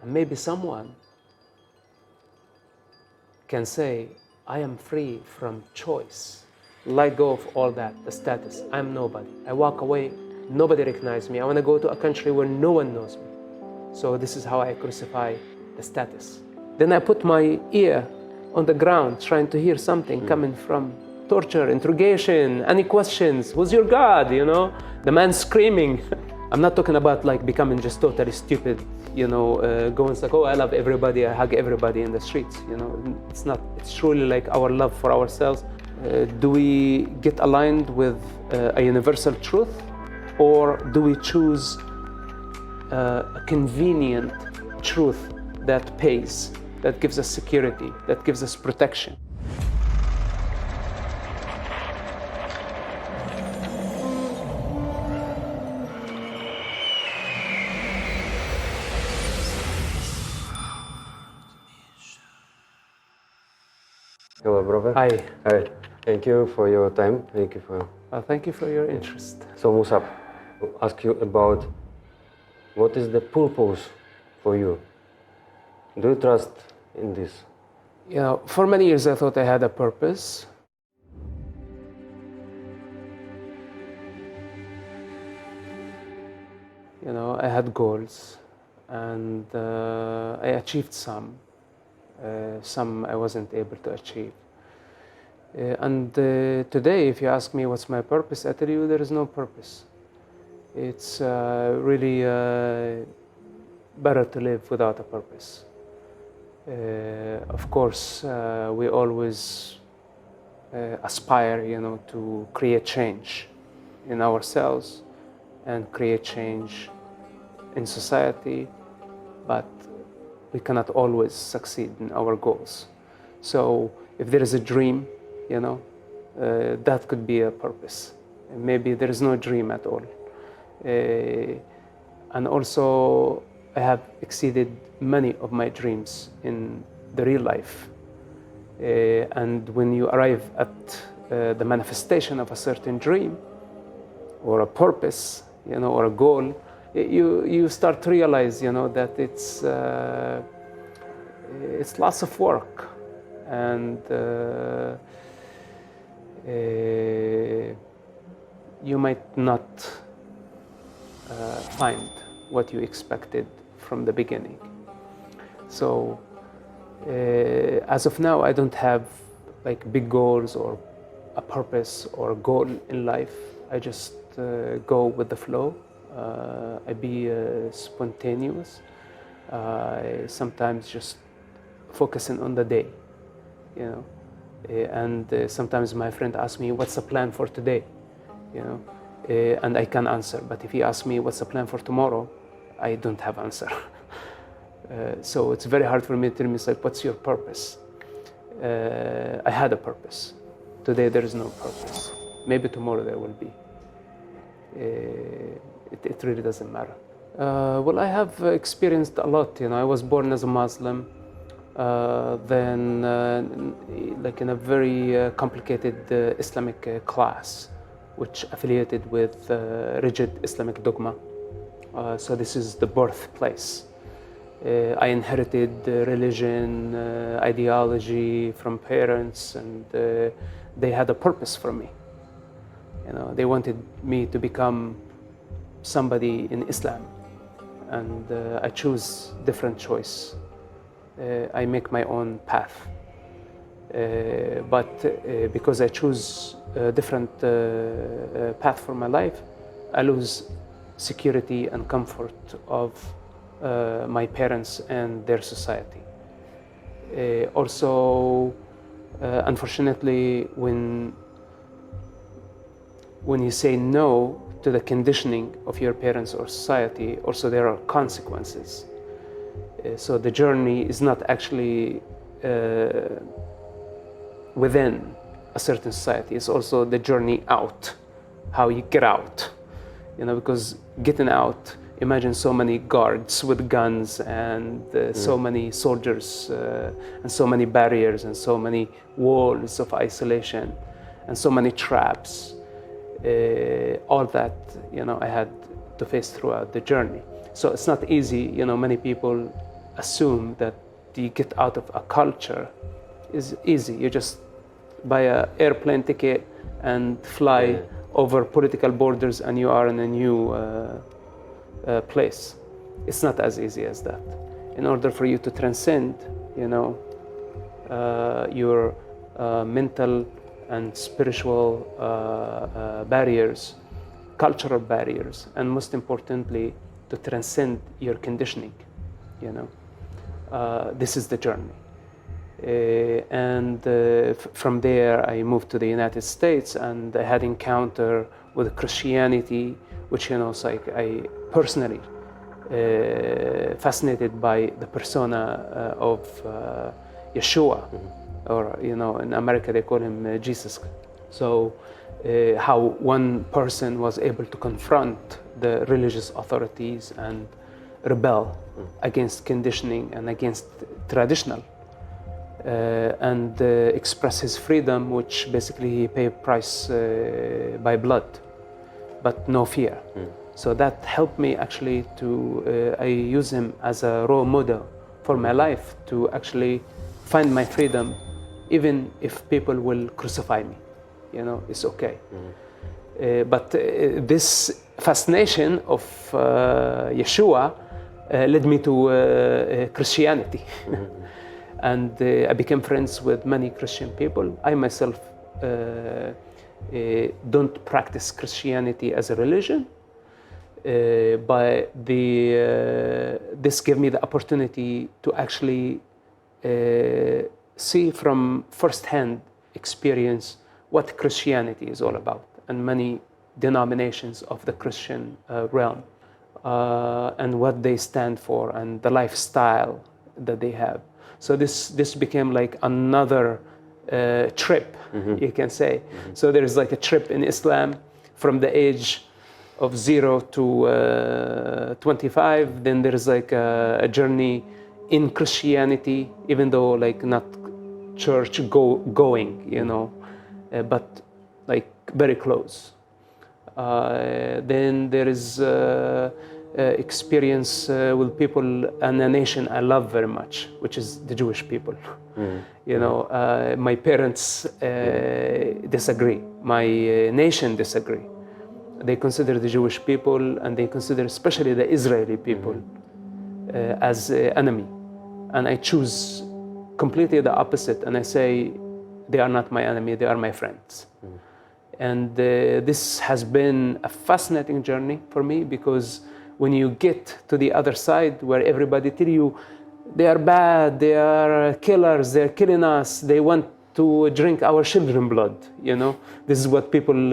And maybe someone can say, I am free from choice. Let go of all that, the status. I'm nobody. I walk away, nobody recognizes me. I want to go to a country where no one knows me. So this is how I crucify the status. Then I put my ear on the ground, trying to hear something coming from torture, interrogation, any questions. Who's your God? You know, the man screaming. I'm not talking about like becoming just totally stupid, going like, oh, I love everybody, I hug everybody in the streets. It's not. It's truly like our love for ourselves. Do we get aligned with a universal truth, or do we choose a convenient truth that pays, that gives us security, that gives us protection? Hello, brother. Hi. Hi. Thank you for your time. Thank you for your interest. So, Mosab, I'll ask you about what is the purpose for you? Do you trust in this? For many years I thought I had a purpose. I had goals, and I achieved some. Some I wasn't able to achieve. And today, if you ask me what's my purpose, I tell you there is no purpose. It's really better to live without a purpose. Of course, we always aspire, to create change in ourselves and create change in society, but we cannot always succeed in our goals. So if there is a dream, that could be a purpose. Maybe there is no dream at all. And also, I have exceeded many of my dreams in the real life. And when you arrive at the manifestation of a certain dream or a purpose, or a goal, you start to realize, that it's lots of work, and you might not find what you expected from the beginning. So as of now, I don't have like big goals or a purpose or a goal in life. I just go with the flow. I be spontaneous. I sometimes just focusing on the day, and sometimes my friend asks me, what's the plan for today? And I can answer. But if he asks me what's the plan for tomorrow, I don't have answer. So it's very hard for me to tell me, like, what's your purpose? I had a purpose. Today there is no purpose. Maybe tomorrow there will be. It really doesn't matter. Well, I have experienced a lot. I was born as a Muslim, then like in a very complicated Islamic class, which affiliated with rigid Islamic dogma. So this is the birthplace. I inherited religion, ideology from parents, and they had a purpose for me. They wanted me to become somebody in Islam, and I choose different choice. I make my own path, but because I choose a different path for my life, I lose security and comfort of my parents and their society. Also, unfortunately, when you say no to the conditioning of your parents or society, also there are consequences. So the journey is not actually within a certain society, it's also the journey out, how you get out. Because getting out, imagine so many guards with guns and so many soldiers and so many barriers and so many walls of isolation and so many traps. All that, I had to face throughout the journey. So it's not easy. Many people assume that you get out of a culture is easy. You just buy an airplane ticket and fly over political borders and you are in a new place. It's not as easy as that. In order for you to transcend, your mental and spiritual barriers, cultural barriers, and most importantly, to transcend your conditioning, this is the journey. From there, I moved to the United States, and I had encounter with Christianity, which it's like I personally fascinated by the persona of Yeshua, or in America they call him Jesus. So how one person was able to confront the religious authorities and rebel against conditioning and against traditional, and express his freedom, which basically he paid a price by blood, but no fear. So that helped me actually to, I use him as a role model for my life to actually find my freedom, even if people will crucify me, it's okay. But this fascination of Yeshua led me to Christianity. And I became friends with many Christian people. I myself don't practice Christianity as a religion, but this gave me the opportunity to actually see from first-hand experience what Christianity is all about, and many denominations of the Christian realm, and what they stand for, and the lifestyle that they have. So this became like another trip, you can say. So there is like a trip in Islam from the age of 0 to 25. Then there is like a journey in Christianity, even though like not church going, but like very close. Then there is experience with people and a nation I love very much, which is the Jewish people. My parents disagree. My nation disagree. They consider the Jewish people, and they consider especially the Israeli people as enemy. And I choose completely the opposite, and I say they are not my enemy, they are my friends. And this has been a fascinating journey for me, because when you get to the other side where everybody tell you they are bad, they are killers, they're killing us, they want to drink our children's blood, This is what people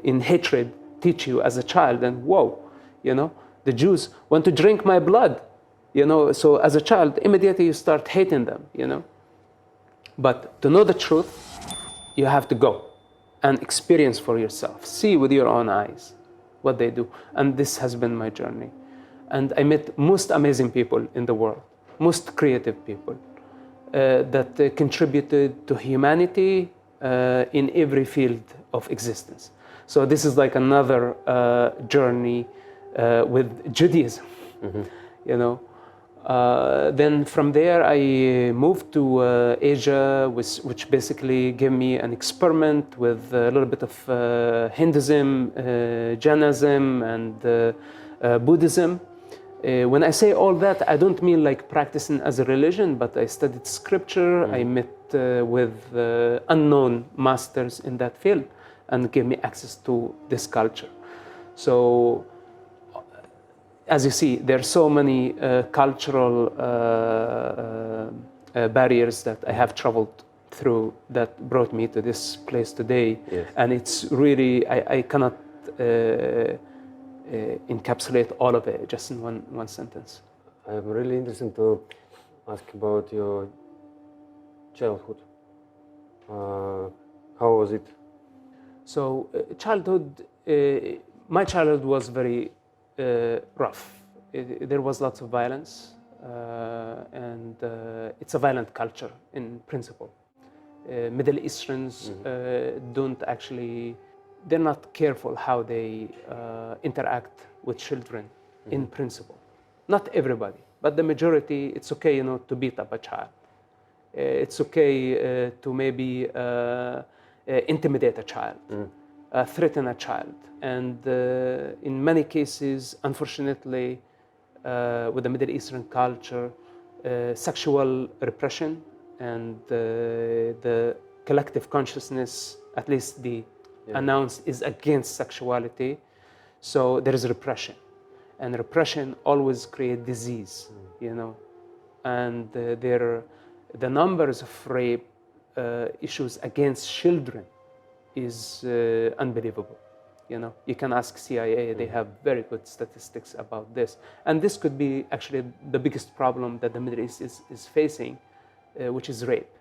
in hatred teach you as a child, and whoa, the Jews want to drink my blood, so as a child, immediately you start hating them, But to know the truth, you have to go and experience for yourself, see with your own eyes what they do. And this has been my journey. And I met most amazing people in the world, most creative people that contributed to humanity in every field of existence. So this is like another journey with Judaism, Then from there I moved to Asia, which basically gave me an experiment with a little bit of Hinduism, Jainism, and Buddhism. When I say all that, I don't mean like practicing as a religion, but I studied scripture. I met with unknown masters in that field, and gave me access to this culture. So as you see, there are so many cultural barriers that I have traveled through that brought me to this place today. Yes. And it's really, I cannot encapsulate all of it just in one sentence. I'm really interested to ask about your childhood. How was it? So my childhood was very rough. There was lots of violence, and it's a violent culture in principle. Middle Easterns don't actually, they're not careful how they interact with children in principle. Not everybody, but the majority, it's okay, to beat up a child. It's okay to maybe intimidate a child, threaten a child. And in many cases, unfortunately, with the Middle Eastern culture, sexual repression and the collective consciousness, at least the announced, is against sexuality. So there is repression. And repression always creates disease, And the numbers of rape issues against children is unbelievable. You can ask CIA, they have very good statistics about this. And this could be actually the biggest problem that the Middle East is facing, which is rape.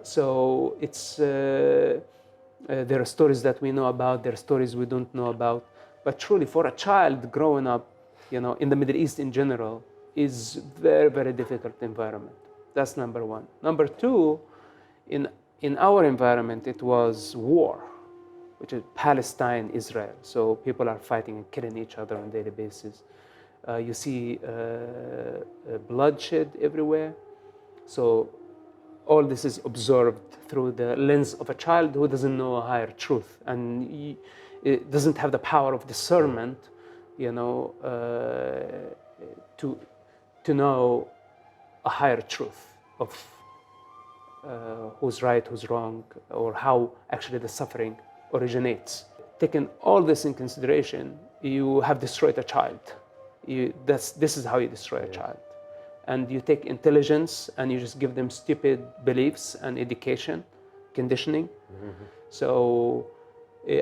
So it's, there are stories that we know about, there are stories we don't know about. But truly, for a child growing up, in the Middle East in general, is very, very difficult environment. That's number one. Number two, in our environment, it was war, which is Palestine, Israel. So people are fighting and killing each other on a daily basis. You see bloodshed everywhere. So all this is observed through the lens of a child who doesn't know a higher truth, and it doesn't have the power of discernment, to know a higher truth of who's right, who's wrong, or how actually the suffering originates. Taking all this in consideration, you have destroyed a child. This is how you destroy a child. And you take intelligence and you just give them stupid beliefs and education, conditioning. So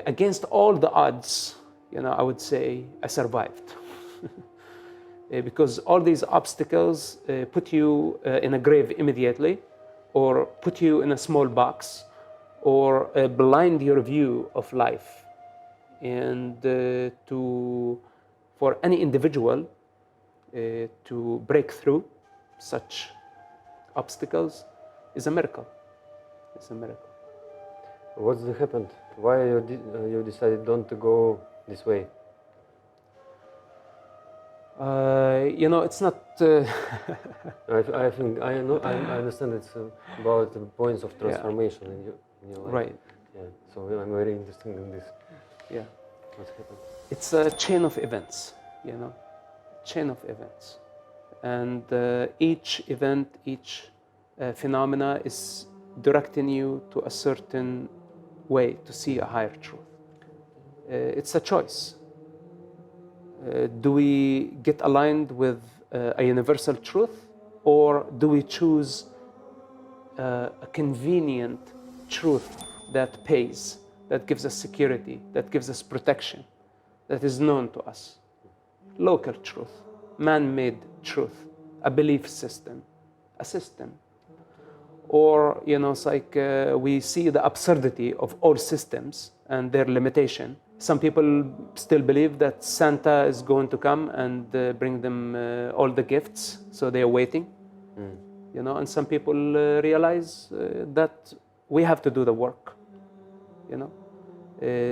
against all the odds, I would say I survived. Because all these obstacles put you in a grave immediately, or put you in a small box, or blind your view of life. And for any individual to break through such obstacles is a miracle. It's a miracle. What's happened? Why you decided not to go this way? It's not. I think I know. I understand it's about the points of transformation in your life. Right. Yeah. So I'm very interested in this. Yeah. What's happened? It's a chain of events. Chain of events, and each event, each phenomena is directing you to a certain way to see a higher truth. It's a choice. Do we get aligned with a universal truth, or do we choose a convenient truth that pays, that gives us security, that gives us protection, that is known to us? Local truth, man-made truth, a belief system, a system. Or, it's like we see the absurdity of all systems and their limitation. Some people still believe that Santa is going to come and bring them all the gifts, so they are waiting. And some people realize that we have to do the work.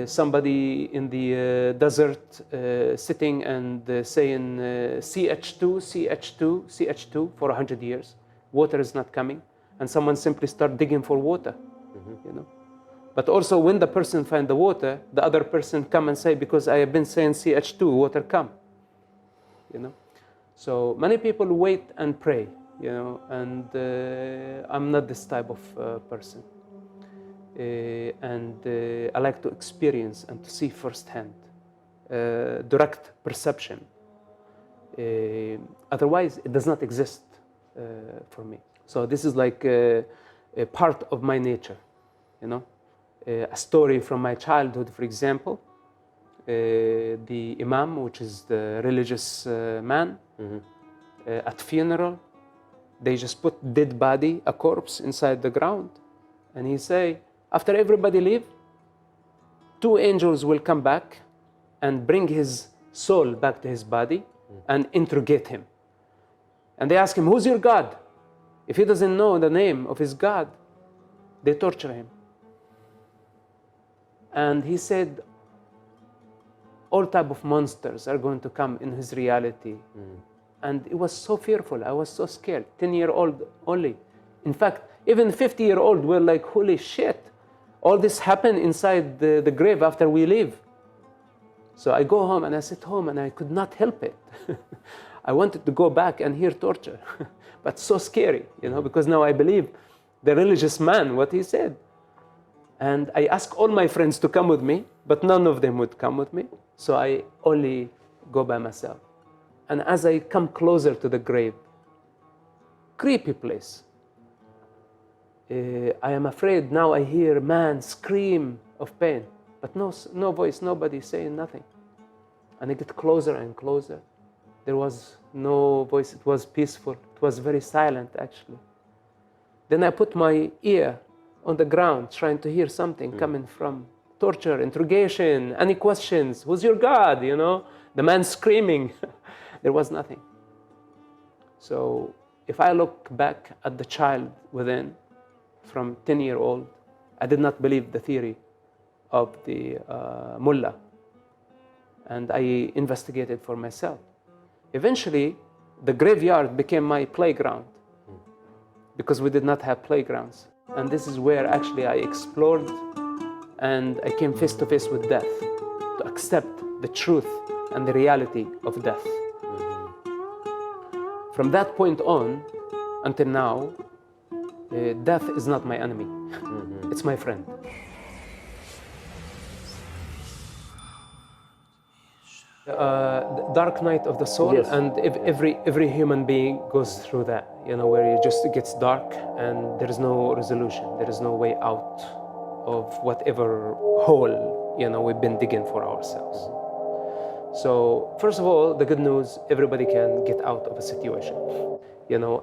Somebody in the desert sitting and saying CH2, CH2, CH2 for 100 years. Water is not coming. And someone simply start digging for water, But also when the person find the water, the other person come and say, because I have been saying CH2, water come, So many people wait and pray, and I'm not this type of person. And I like to experience and to see firsthand, direct perception. Otherwise, it does not exist for me. So this is like a part of my nature, A story from my childhood, for example, the imam, which is the religious man, at funeral, they just put dead body, a corpse, inside the ground, and he say, after everybody leave, 2 angels will come back and bring his soul back to his body and interrogate him. And they ask him, who's your God? If he doesn't know the name of his God, they torture him. And he said, all type of monsters are going to come in his reality. And it was so fearful. I was so scared. 10-year-old only. In fact, even 50-year-old were like, holy shit, all this happened inside the grave after we leave. So I go home and I sit home and I could not help it. I wanted to go back and hear torture, but so scary, because now I believe the religious man, what he said. And I asked all my friends to come with me, but none of them would come with me. So I only go by myself. And as I come closer to the grave, creepy place. I am afraid now. I hear a man scream of pain, but no voice, nobody saying nothing. And I get closer and closer. There was no voice. It was peaceful. It was very silent, actually. Then I put my ear on the ground, trying to hear something coming from torture, interrogation, any questions. Who's your God? The man screaming. There was nothing. So if I look back at the child within, from 10-year-old, I did not believe the theory of the mullah. And I investigated for myself. Eventually, the graveyard became my playground because we did not have playgrounds. And this is where actually I explored and I came face to face with death, to accept the truth and the reality of death. From that point on until now, death is not my enemy. It's my friend. The dark night of the soul, Yes. and every human being goes through that, where it just gets dark and there is no resolution, there is no way out of whatever hole, we've been digging for ourselves. So first of all, the good news, everybody can get out of a situation,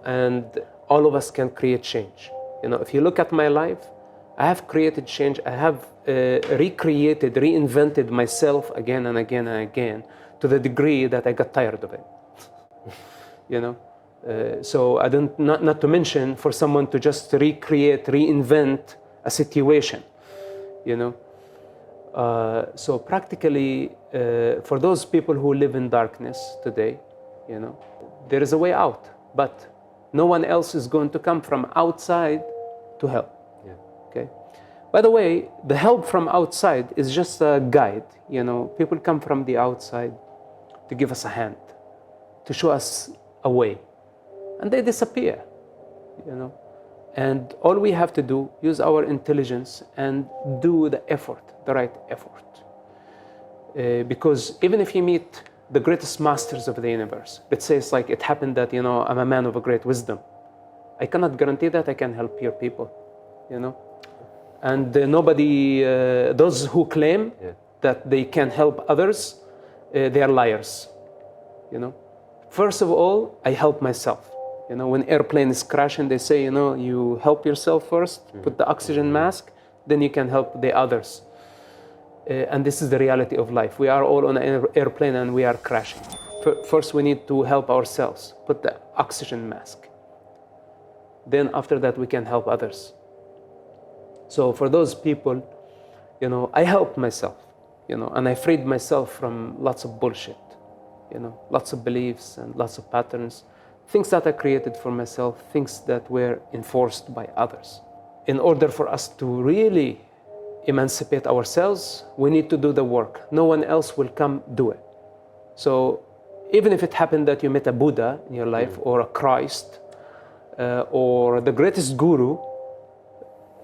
and all of us can create change. If you look at my life, I have created change. I have recreated, reinvented myself again and again and again to the degree that I got tired of it. So I don't, not to mention for someone to just recreate, reinvent a situation, So practically, for those people who live in darkness today, there is a way out, but no one else is going to come from outside to help. Okay. By the way, the help from outside is just a guide. People come from the outside to give us a hand, to show us a way, and they disappear. And all we have to do, use our intelligence and do the effort, the right effort. Because even if you meet the greatest masters of the universe, let's say it's like it happened that, I'm a man of a great wisdom, I cannot guarantee that I can help your people, And nobody, those who claim that they can help others, they are liars, First of all, I help myself. When airplane is crashing, they say, you help yourself first, put the oxygen mask, then you can help the others. And this is the reality of life. We are all on an airplane and we are crashing. First, we need to help ourselves, put the oxygen mask. Then after that, we can help others. So for those people, I helped myself, and I freed myself from lots of bullshit, lots of beliefs and lots of patterns, things that I created for myself, things that were enforced by others. In order for us to really emancipate ourselves, we need to do the work. No one else will come do it. So even if it happened that you met a Buddha in your life, or a Christ, or the greatest guru,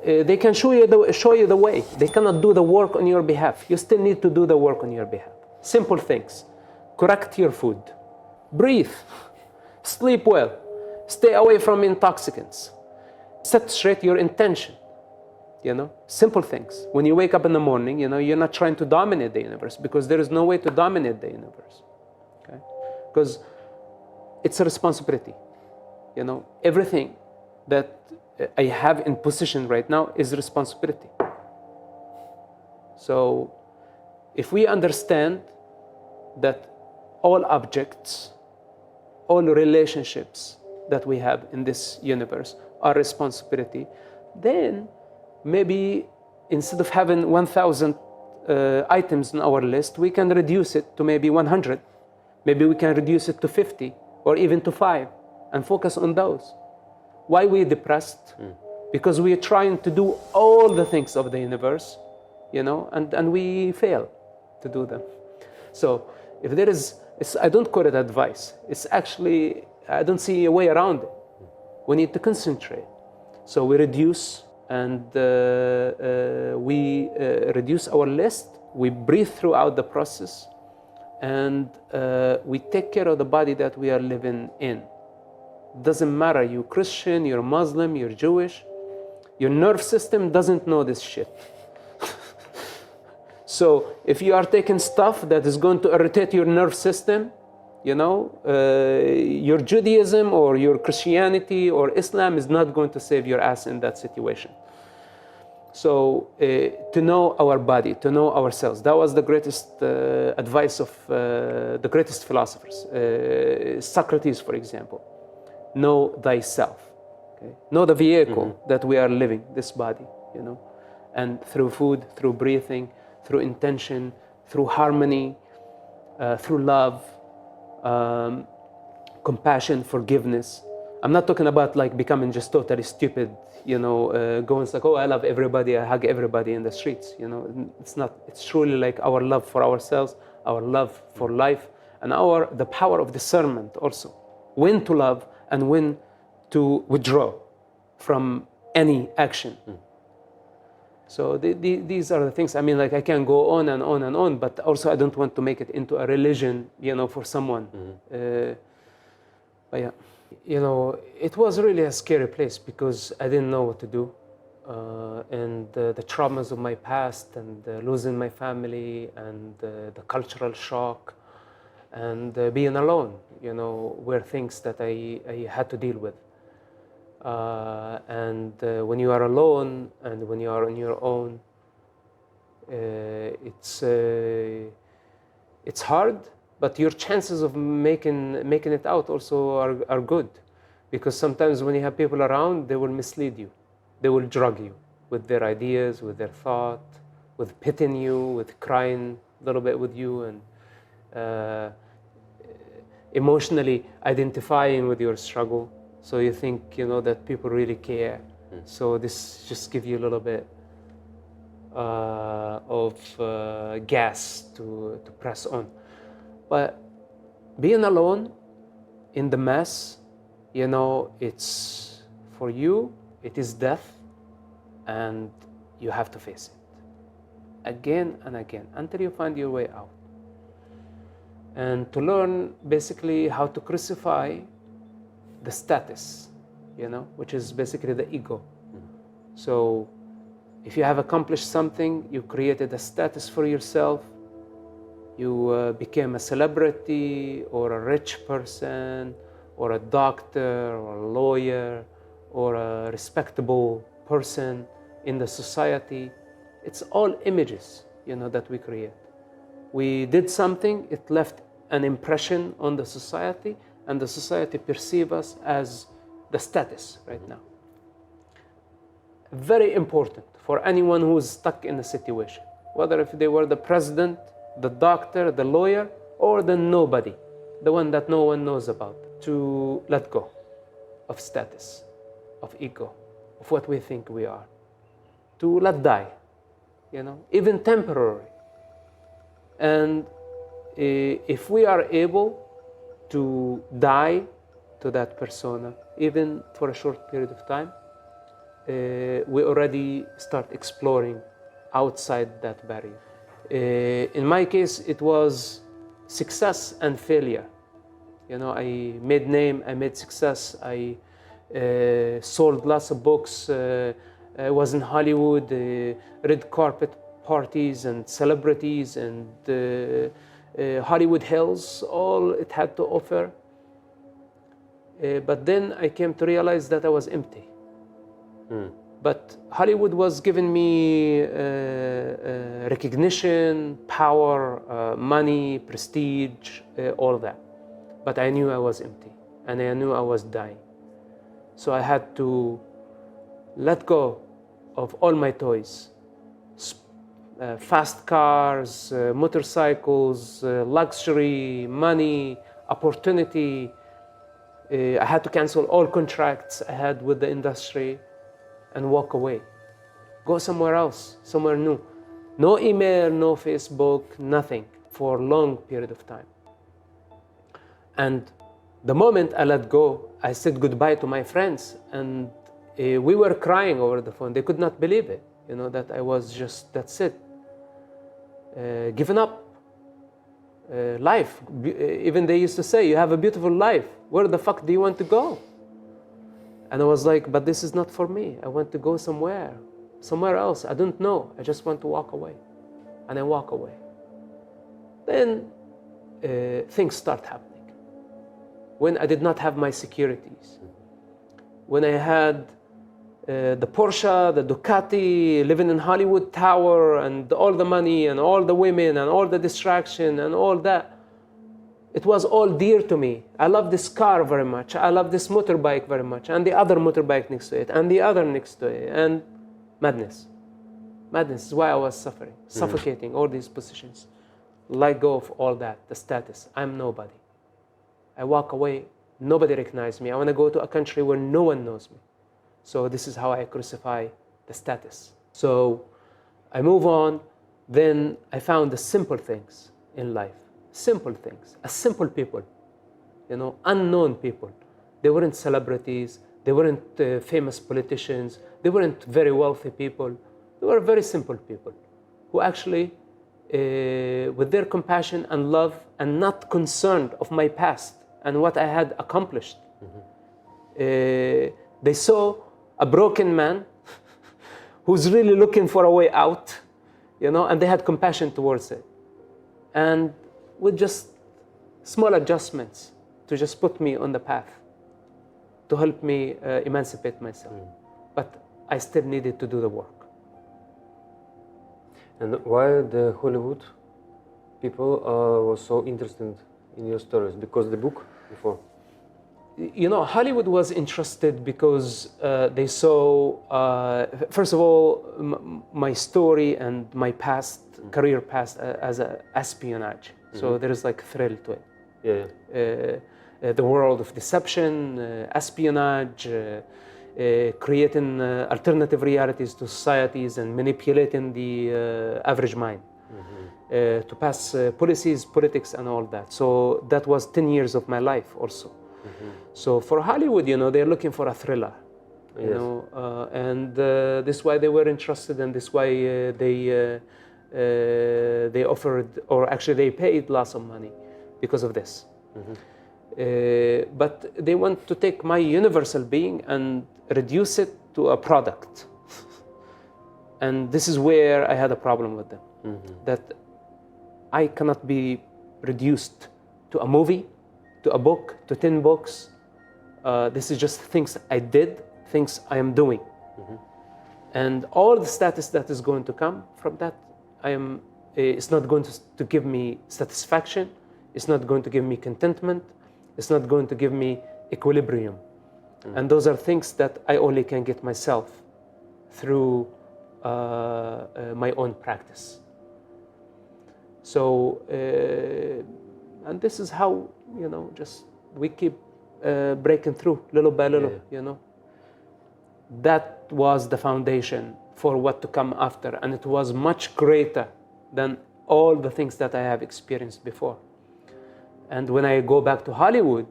they can show you the way. They cannot do the work on your behalf. You still need to do the work on your behalf. Simple things. Correct your food. Breathe. Sleep well. Stay away from intoxicants. Set straight your intention. Simple things. When you wake up in the morning, you're not trying to dominate the universe, because there is no way to dominate the universe. Okay? Because it's a responsibility. Everything that I have in position right now is responsibility. So if we understand that all objects, all relationships that we have in this universe are responsibility, then maybe instead of having 1,000 items on our list, we can reduce it to maybe 100. Maybe we can reduce it to 50 or even to 5 and focus on those. Why we depressed? Because we are trying to do all the things of the universe, and we fail to do them. So if there is, I don't call it advice. It's actually, I don't see a way around it. We need to concentrate. So we reduce and we reduce our list. We breathe throughout the process, and we take care of the body that we are living in. Doesn't matter, you're Christian, you're Muslim, you're Jewish. Your nerve system doesn't know this shit. So if you are taking stuff that is going to irritate your nerve system, your Judaism or your Christianity or Islam is not going to save your ass in that situation. So to know our body, to know ourselves, that was the greatest advice of the greatest philosophers. Socrates, for example. Know thyself. Okay? Know the vehicle that we are living, this body, and through food, through breathing, through intention, through harmony, through love, compassion, forgiveness. I'm not talking about like becoming just totally stupid, going like, oh, I love everybody, I hug everybody in the streets. It's not. It's truly like our love for ourselves, our love for life, and the power of discernment also. When to love and when to withdraw from any action. So these are the things. I mean, like I can go on and on and on, but also I don't want to make it into a religion, for someone. But yeah, it was really a scary place because I didn't know what to do. And the traumas of my past and losing my family and the cultural shock and being alone, were things that I had to deal with. And when you are alone and when you are on your own, it's hard, but your chances of making it out also are good, because sometimes when you have people around, they will mislead you, they will drug you with their ideas, with their thought, with pitying you, with crying a little bit with you, and emotionally identifying with your struggle. So you think, that people really care. So this just gives you a little bit of gas to press on. But being alone in the mess, it's for you, it is death, and you have to face it again and again until you find your way out. And to learn basically how to crucify the status, which is basically the ego. So if you have accomplished something, you created a status for yourself, you became a celebrity or a rich person or a doctor or a lawyer or a respectable person in the society. It's all images, that we create. We did something, it left an impression on the society, and the society perceives us as the status right now. Very important for anyone who is stuck in a situation, whether if they were the president, the doctor, the lawyer, or the nobody, the one that no one knows about, to let go of status, of ego, of what we think we are, to let die, even temporarily. And if we are able to die to that persona, even for a short period of time, we already start exploring outside that barrier. In my case, it was success and failure. I made name, I made success, I sold lots of books, I was in Hollywood, red carpet parties and celebrities and Hollywood Hills, all it had to offer. But then I came to realize that I was empty. But Hollywood was giving me recognition, power, money, prestige, all that. But I knew I was empty and I knew I was dying. So I had to let go of all my toys, fast cars, motorcycles, luxury, money, opportunity. I had to cancel all contracts I had with the industry and walk away. Go somewhere else, somewhere new. No email, no Facebook, nothing for a long period of time. And the moment I let go, I said goodbye to my friends, and we were crying over the phone. They could not believe it, that I was just, that's it. Given up life. Even they used to say, you have a beautiful life. Where the fuck do you want to go? And I was like, but this is not for me. I want to go somewhere else. I don't know. I just want to walk away. And I walk away. Then things start happening. When I did not have my securities, when I had the Porsche, the Ducati, living in Hollywood Tower, and all the money and all the women and all the distraction and all that, it was all dear to me. I love this car very much. I love this motorbike very much, and the other motorbike next to it, and the other next to it, and madness. Madness is why I was suffering, suffocating all these positions. Let go of all that, the status. I'm nobody. I walk away, nobody recognizes me. I want to go to a country where no one knows me. So this is how I crucify the status. So I move on. Then I found the simple things in life. Simple things. Simple people. Unknown people. They weren't celebrities. They weren't famous politicians. They weren't very wealthy people. They were very simple people who actually, with their compassion and love and not concerned of my past and what I had accomplished, they saw a broken man who's really looking for a way out, and they had compassion towards it. And with just small adjustments to just put me on the path, to help me emancipate myself. But I still needed to do the work. And why the Hollywood people were so interested in your stories? Because the book before? Hollywood was interested because they saw, first of all, my story and my past, career past as a espionage. So there is like thrill to it. Yeah. The world of deception, espionage, creating alternative realities to societies and manipulating the average mind to pass policies, politics, and all that. So that was 10 years of my life also. So for Hollywood, they're looking for a thriller, and this is why they were interested, and this is why they offered, or actually they paid lots of money because of this. But they want to take my universal being and reduce it to a product. And this is where I had a problem with them, that I cannot be reduced to a movie, to a book, to 10 books. This is just things I did, things I am doing. And all the status that is going to come from that, it's not going to give me satisfaction. It's not going to give me contentment. It's not going to give me equilibrium. And those are things that I only can get myself through my own practice. So, and this is how, just we keep breaking through little by little, That was the foundation for what to come after. And it was much greater than all the things that I have experienced before. And when I go back to Hollywood,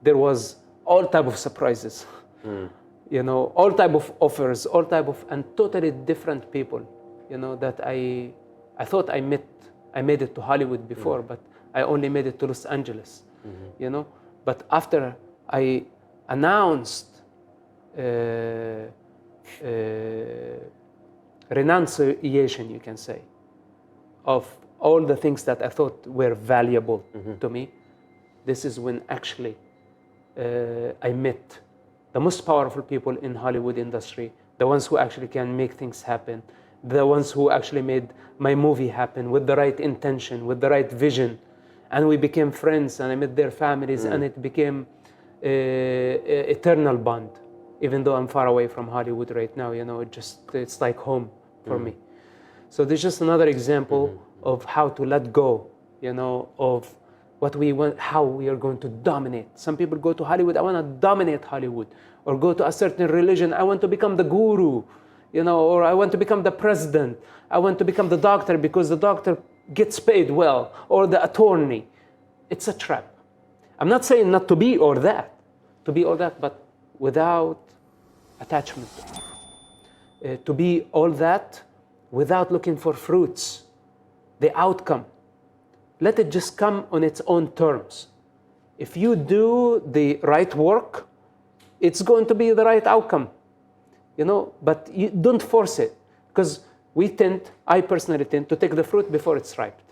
there was all type of surprises, all type of offers, all type of, and totally different people, that I thought I made it to Hollywood before, but I only made it to Los Angeles, But after I announced renunciation, you can say, of all the things that I thought were valuable to me, this is when actually I met the most powerful people in Hollywood industry, the ones who actually can make things happen, the ones who actually made my movie happen with the right intention, with the right vision. And we became friends, and I met their families, and it became an eternal bond. Even though I'm far away from Hollywood right now, it's like home for me. So this is just another example of how to let go, of what we want, how we are going to dominate. Some people go to Hollywood, I want to dominate Hollywood, or go to a certain religion, I want to become the guru, or I want to become the president, I want to become the doctor because the doctor gets paid well, or the attorney. It's a trap. I'm not saying not to be all that, but without attachment. To be all that without looking for fruits, the outcome. Let it just come on its own terms. If you do the right work, it's going to be the right outcome, but you don't force it, because I personally tend to take the fruit before it's ripe.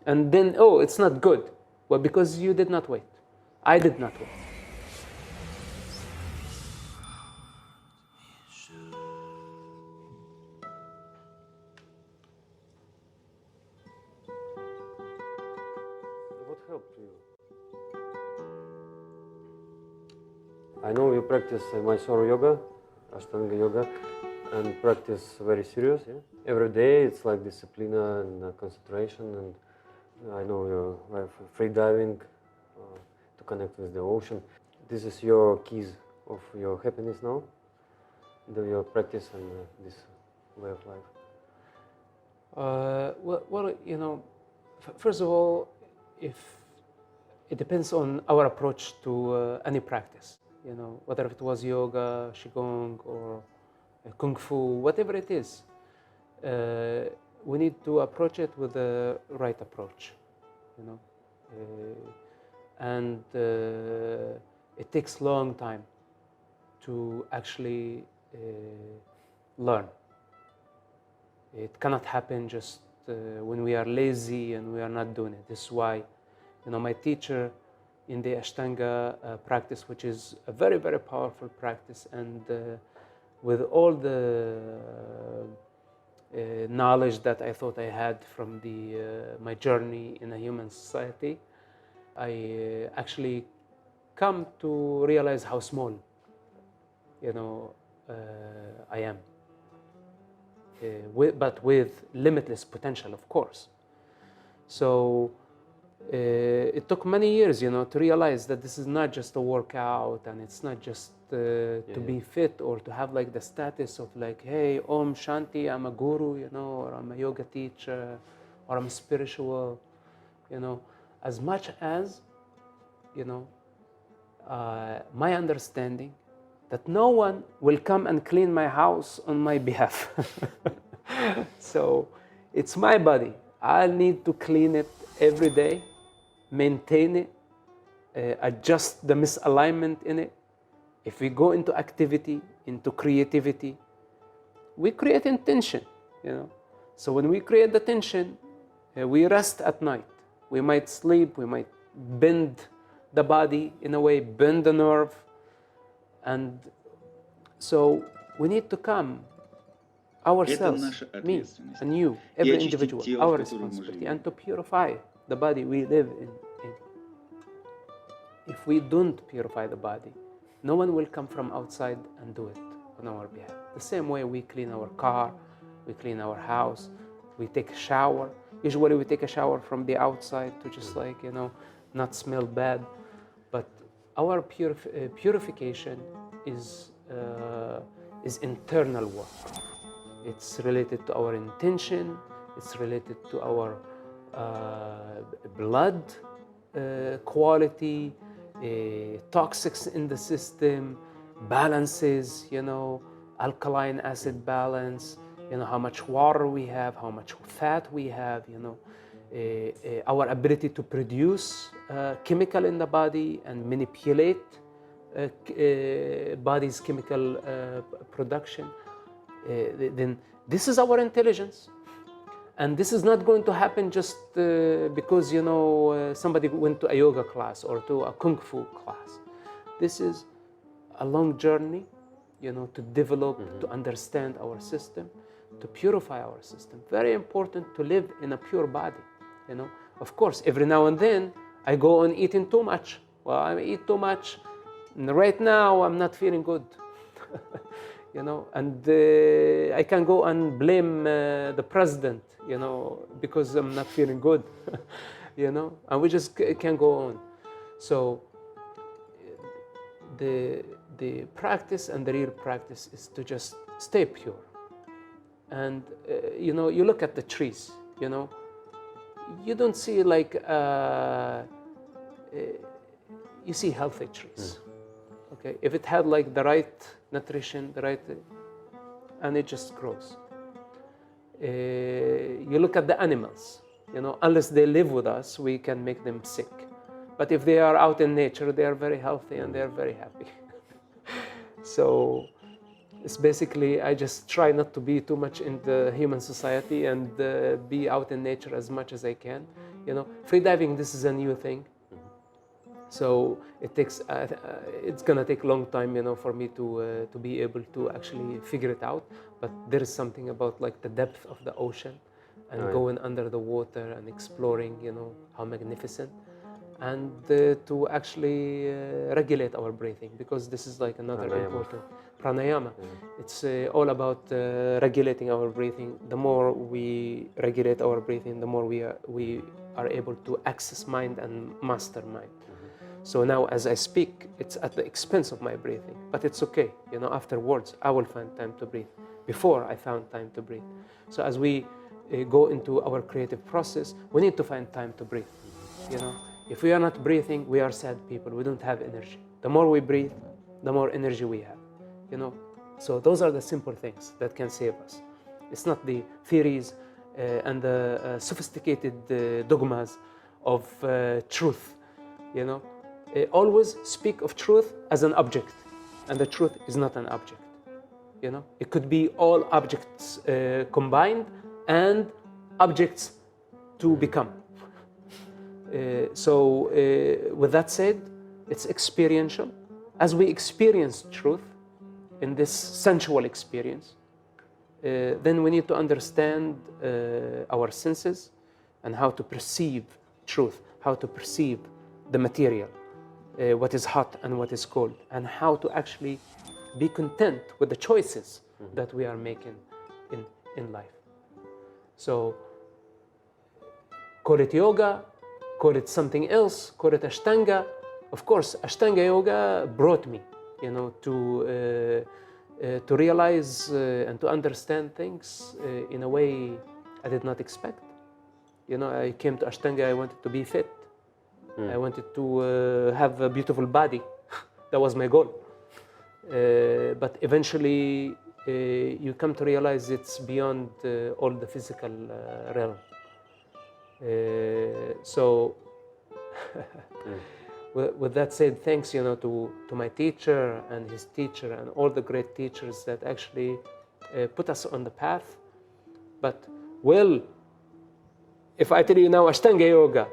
And then, it's not good. Well, because you did not wait. I did not wait. What helped you? I know you practice Mysore yoga, Ashtanga yoga, and practice very serious. Yeah? Every day it's like discipline and concentration, and I know you have free diving to connect with the ocean. This is your keys of your happiness now, your practice and this way of life. First of all, if it depends on our approach to any practice, whether it was yoga, qigong, or kung fu, whatever it is, we need to approach it with the right approach, and it takes a long time to actually learn. It cannot happen just when we are lazy and we are not doing it. This is why, my teacher in the Ashtanga practice, which is a very, very powerful practice, and with all the knowledge that I thought I had from my journey in a human society, I actually come to realize how small, I am. But with limitless potential, of course. So it took many years, to realize that this is not just a workout, and it's not just to be fit or to have like the status of like, hey, Om Shanti, I'm a guru, or I'm a yoga teacher, or I'm spiritual, as much as, my understanding that no one will come and clean my house on my behalf. So it's my body. I need to clean it every day, maintain it, adjust the misalignment in it. If we go into activity, into creativity, we create intention, So when we create the tension, we rest at night. We might sleep, we might bend the body in a way, bend the nerve. And so we need to come, ourselves, me and you, every individual, our responsibility, and to purify the body we live in. If we don't purify the body, no one will come from outside and do it on our behalf. The same way we clean our car, we clean our house, we take a shower. Usually we take a shower from the outside to just like, not smell bad. But our purification is internal work. It's related to our intention, it's related to our blood quality, toxics in the system, balances, alkaline acid balance, how much water we have, how much fat we have, our ability to produce chemical in the body and manipulate body's chemical production. Then this is our intelligence. And this is not going to happen just because, somebody went to a yoga class or to a kung fu class. This is a long journey, to develop, to understand our system, to purify our system. Very important to live in a pure body, Of course, every now and then, I go on eating too much. Well, I eat too much. And right now, I'm not feeling good. you know, and I can go and blame the president, you know, because I'm not feeling good, you know, and we just can go on. So the practice and the real practice is to just stay pure. And you know, you look at the trees, you know, you don't see like you see healthy trees. Okay, if it had like the right nutrition, the right, and it just grows. You look at the animals, you know, unless they live with us, we can make them sick. But if they are out in nature, they are very healthy and they are very happy. So it's basically, I just try not to be too much in the human society and be out in nature as much as I can. You know, freediving, this is a new thing. So it takes, it's gonna take a long time, you know, for me to be able to actually figure it out. But there is something about like the depth of the ocean and going under the water and exploring, you know, how magnificent. And to actually regulate our breathing, because this is like another important pranayama. It's all about regulating our breathing. The more we regulate our breathing, the more we are able to access mind and master mind. So now as I speak, it's at the expense of my breathing, but it's okay. You know, afterwards, I will find time to breathe. Before I found time to breathe. So as we go into our creative process, we need to find time to breathe, you know. If we are not breathing, we are sad people. We don't have energy. The more we breathe, the more energy we have, you know. So those are the simple things that can save us. It's not the theories and the sophisticated dogmas of truth, you know. Always speak of truth as an object, and the truth is not an object, you know. It could be all objects combined and objects to become. So with that said, it's experiential. As we experience truth in this sensual experience, then we need to understand our senses and how to perceive truth, how to perceive the material, what is hot and what is cold, and how to actually be content with the choices that we are making in life. So call it yoga, call it something else, call it Ashtanga. Of course, Ashtanga yoga brought me, you know, to realize and to understand things in a way I did not expect. You know, I came to Ashtanga, I wanted to be fit. I wanted to have a beautiful body. That was my goal. But eventually, you come to realize it's beyond all the physical realm. So, with that said, thanks, you know, to my teacher and his teacher and all the great teachers that actually put us on the path. But, well, if I tell you now Ashtanga Yoga,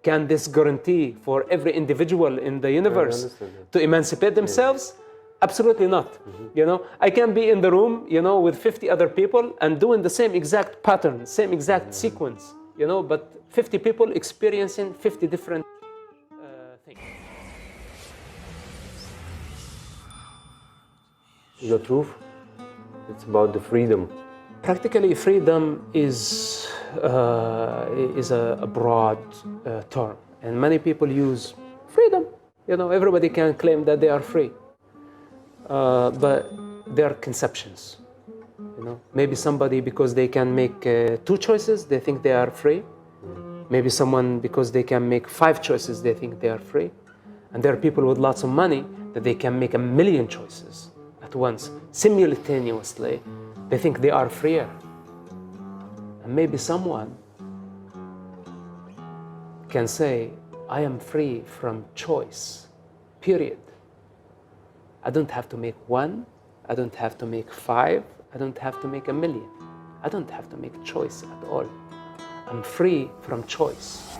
can this guarantee for every individual in the universe to emancipate themselves? Absolutely not. You know, I can be in the room, you know, with 50 other people and doing the same exact pattern, same exact sequence, you know, but 50 people experiencing 50 different things. The truth, it's about the freedom. Practically, freedom is a broad term, and many people use freedom. You know, everybody can claim that they are free, but they are conceptions. You know, maybe somebody, because they can make 2 choices, they think they are free. Maybe someone, because they can make 5 choices, they think they are free. And there are people with lots of money that they can make 1,000,000 choices at once, simultaneously. They think they are freer. And maybe someone can say, I am free from choice, period. I don't have to make 1, I don't have to make 5, I don't have to make 1,000,000. I don't have to make choice at all. I'm free from choice.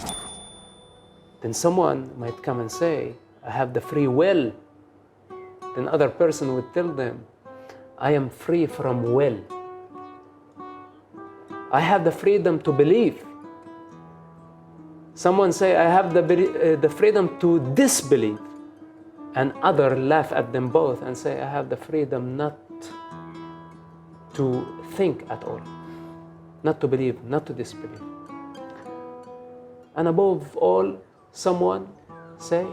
Then someone might come and say, I have the free will. Then other person would tell them, I am free from will. I have the freedom to believe. Someone say, I have the freedom to disbelieve. And other laugh at them both and say, I have the freedom not to think at all, not to believe, not to disbelieve. And above all, someone say,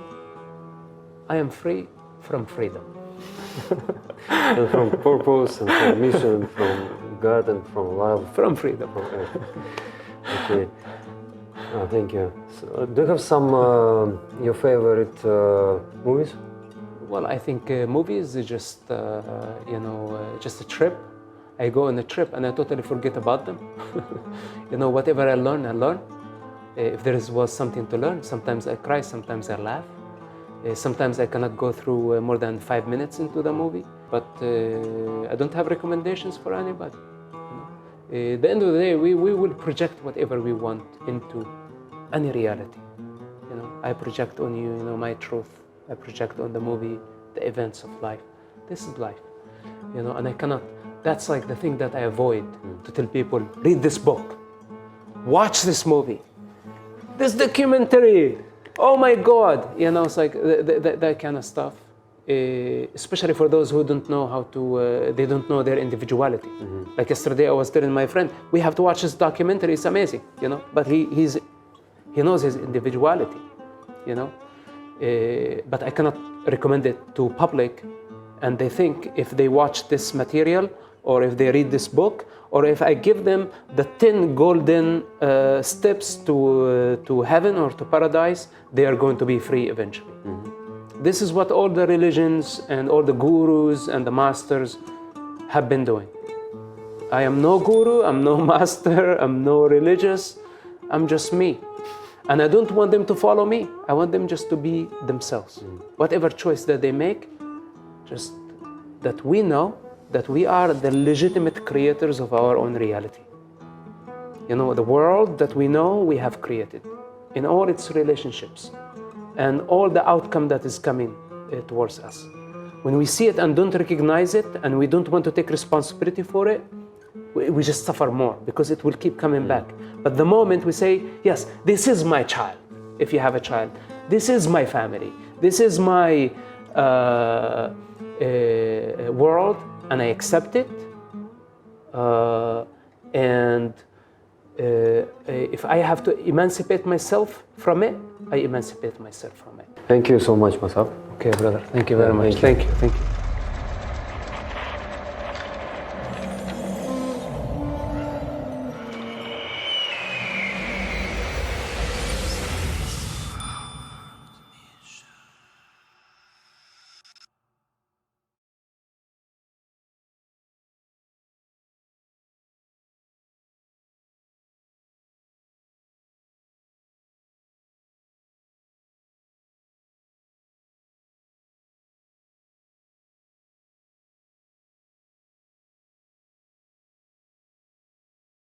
I am free from freedom. And from purpose, and from mission, from God, and from love. From freedom. From earth. Okay. Oh, thank you. So, do you have some your favorite movies? Well, I think movies is just, just a trip. I go on a trip and I totally forget about them. Whatever I learn, I learn. If there was something to learn, sometimes I cry, sometimes I laugh. Sometimes I cannot go through more than 5 minutes into the movie, but I don't have recommendations for anybody. At the end of the day, we will project whatever we want into any reality. I project on you, my truth. I project on the movie, the events of life. This is life, and I cannot. That's like the thing that I avoid to tell people: read this book, watch this movie, this documentary. Oh my God, it's like that kind of stuff. Especially for those who don't know how to, they don't know their individuality. Mm-hmm. Like yesterday, I was telling my friend, we have to watch this documentary. It's amazing, But he knows his individuality, But I cannot recommend it to public, and they think if they watch this material, or if they read this book, or if I give them the 10 golden steps to heaven or to paradise, they are going to be free eventually. Mm-hmm. This is what all the religions and all the gurus and the masters have been doing. I am no guru, I'm no master, I'm no religious, I'm just me. And I don't want them to follow me. I want them just to be themselves. Mm. Whatever choice that they make, just that we know that we are the legitimate creators of our own reality. The world that we know we have created in all its relationships and all the outcome that is coming towards us. When we see it and don't recognize it and we don't want to take responsibility for it, we just suffer more because it will keep coming back. But the moment we say, yes, this is my child, if you have a child, this is my family, this is my world, and I accept it, and if I have to emancipate myself from it, I emancipate myself from it. Thank you so much, Mosab. Okay, brother. Thank you very much. Thank you.